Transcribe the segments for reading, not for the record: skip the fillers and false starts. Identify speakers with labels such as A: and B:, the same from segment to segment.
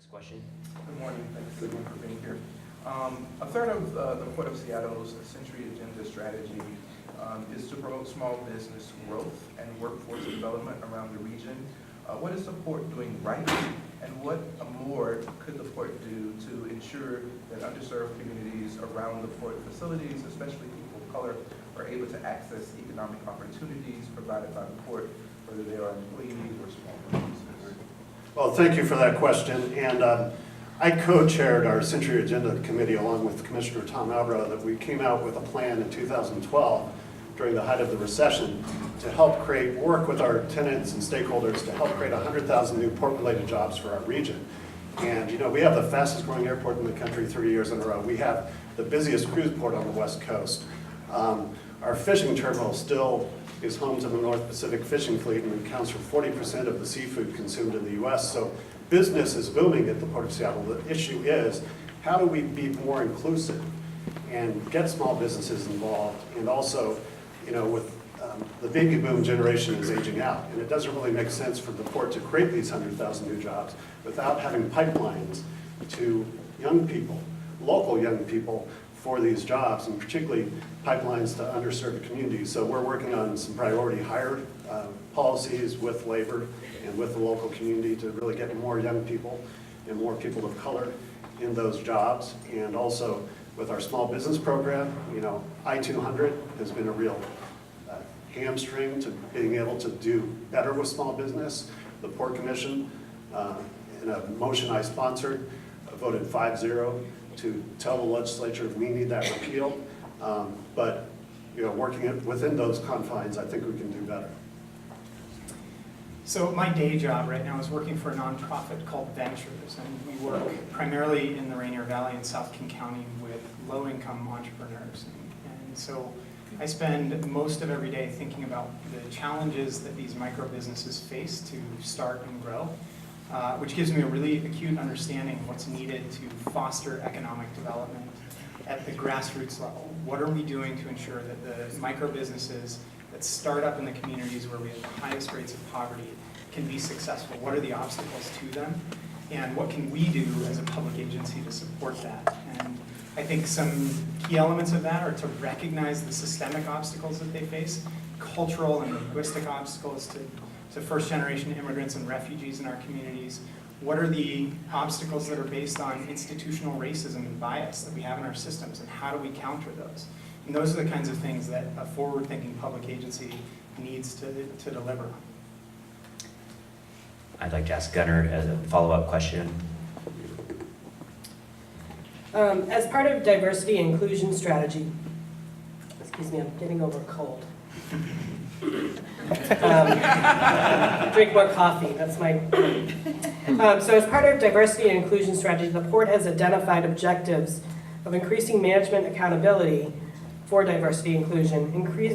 A: Next question.
B: Good morning. Thanks again for being here. A third of the Port of Seattle's Century Agenda strategy is to promote small business growth and workforce development around the region. What is the Port doing right, and what more could the Port do to ensure that underserved communities around the Port facilities, especially people of color, are able to access economic opportunities provided by the Port, whether they are employees or small businesses?
C: Well, thank you for that question. And I co-chaired our Century Agenda Committee along with Commissioner Tom Albro that we came out with a plan in 2012 during the height of the recession to help work with our tenants and stakeholders to help create 100,000 new port-related jobs for our region. And you know, we have the fastest growing airport in the country 3 years in a row. We have the busiest cruise port on the West Coast. Our fishing terminal still is home to the North Pacific fishing fleet and accounts for 40% of the seafood consumed in the U.S. So business is booming at the Port of Seattle. The issue is, how do we be more inclusive and get small businesses involved? And also, you know, with the baby boom generation is aging out, and it doesn't really make sense for the Port to create these 100,000 new jobs without having pipelines to young people, local young people, for these jobs, and particularly pipelines to underserved communities. So we're working on some priority hire policies with labor and with the local community to really get more young people and more people of color in those jobs. And also with our small business program, you know, I-200 has been a real hamstring to being able to do better with small business. The Port Commission, in a motion I sponsored, voted 5-0 to tell the legislature we need that repealed. But you know, working within those confines, I think we can do better.
D: So my day job right now is working for a nonprofit called Ventures, and we work primarily in the Rainier Valley and South King County with low-income entrepreneurs. And so I spend most of every day thinking about the challenges that these micro businesses face to start and grow, which gives me a really acute understanding of what's needed to foster economic development at the grassroots level. What are we doing to ensure that the micro businesses that start up in the communities where we have the highest rates of poverty can be successful? What are the obstacles to them? And what can we do as a public agency to support that? And I think some key elements of that are to recognize the systemic obstacles that they face, cultural and linguistic obstacles to first-generation immigrants and refugees in our communities. What are the obstacles that are based on institutional racism and bias that we have in our systems, and how do we counter those? And those are the kinds of things that a forward-thinking public agency needs to deliver on.
A: I'd like to ask Gunnar as a follow-up question.
E: As part of diversity and inclusion strategy, excuse me, I'm getting over a cold. Drink more coffee, that's my... so as part of diversity and inclusion strategy, the Port has identified objectives of increasing management accountability for diversity and inclusion,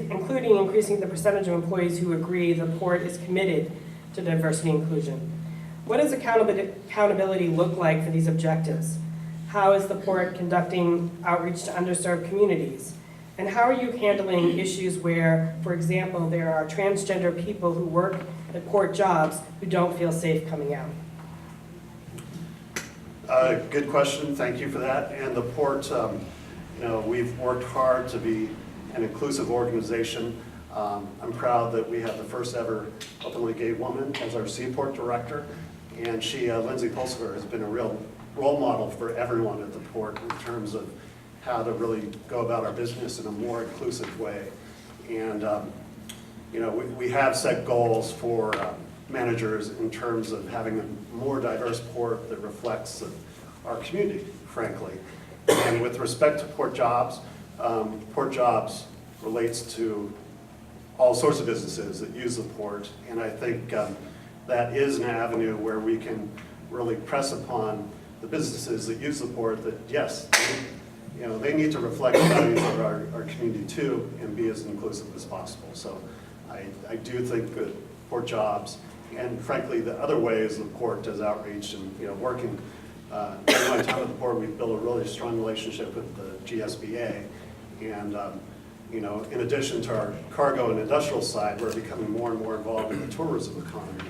E: including increasing the percentage of employees who agree the Port is committed to diversity and inclusion. What does accountability look like for these objectives? How is the Port conducting outreach to underserved communities? And how are you handling issues where, for example, there are transgender people who work at Port jobs who don't feel safe coming out?
C: Good question, thank you for that. And the Port, you know, we've worked hard to be an inclusive organization. I'm proud that we have the first ever openly gay woman as our Seaport director. And she, Lindsay Pulsifer, has been a real role model for everyone at the Port in terms of how to really go about our business in a more inclusive way. And you know, we have set goals for managers in terms of having a more diverse Port that reflects our community, frankly. And with respect to Port jobs relates to all sorts of businesses that use the Port, and I think that is an avenue where we can really press upon the businesses that use the Port that, yes, you know, they need to reflect the values of our community too and be as inclusive as possible. So I do think that Port jobs, and frankly the other ways the Port does outreach and, you know, working, during my time at the Port, we've built a really strong relationship with the GSBA, and you know, in addition to our cargo and industrial side, we're becoming more and more involved in the tourism economy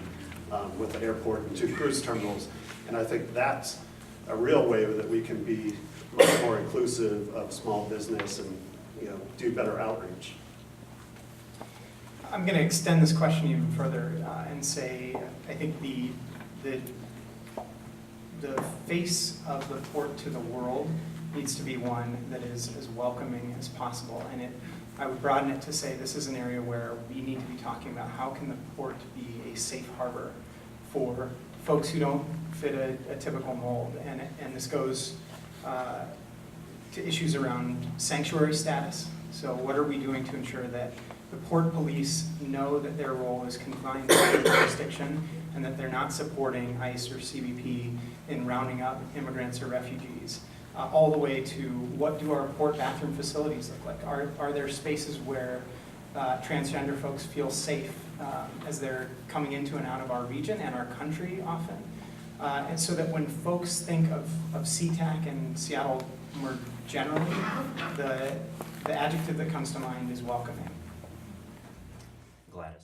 C: with the airport and 2 cruise terminals. And I think that's a real way that we can be much more inclusive of small business and, do better outreach.
D: I'm going to extend this question even further and say, I think the face of the port to the world needs to be one that is as welcoming as possible. And I would broaden it to say this is an area where we need to be talking about how can the port be a safe harbor for folks who don't fit a typical mold. And this goes to issues around sanctuary status. So what are we doing to ensure that the port police know that their role is confined to their jurisdiction and that they're not supporting ICE or CBP in rounding up immigrants or refugees, all the way to what do our port bathroom facilities look like? Are there spaces where transgender folks feel safe as they're coming into and out of our region and our country often? And so that when folks think of SeaTac and Seattle more generally, the adjective that comes to mind is welcoming.
A: Gladys.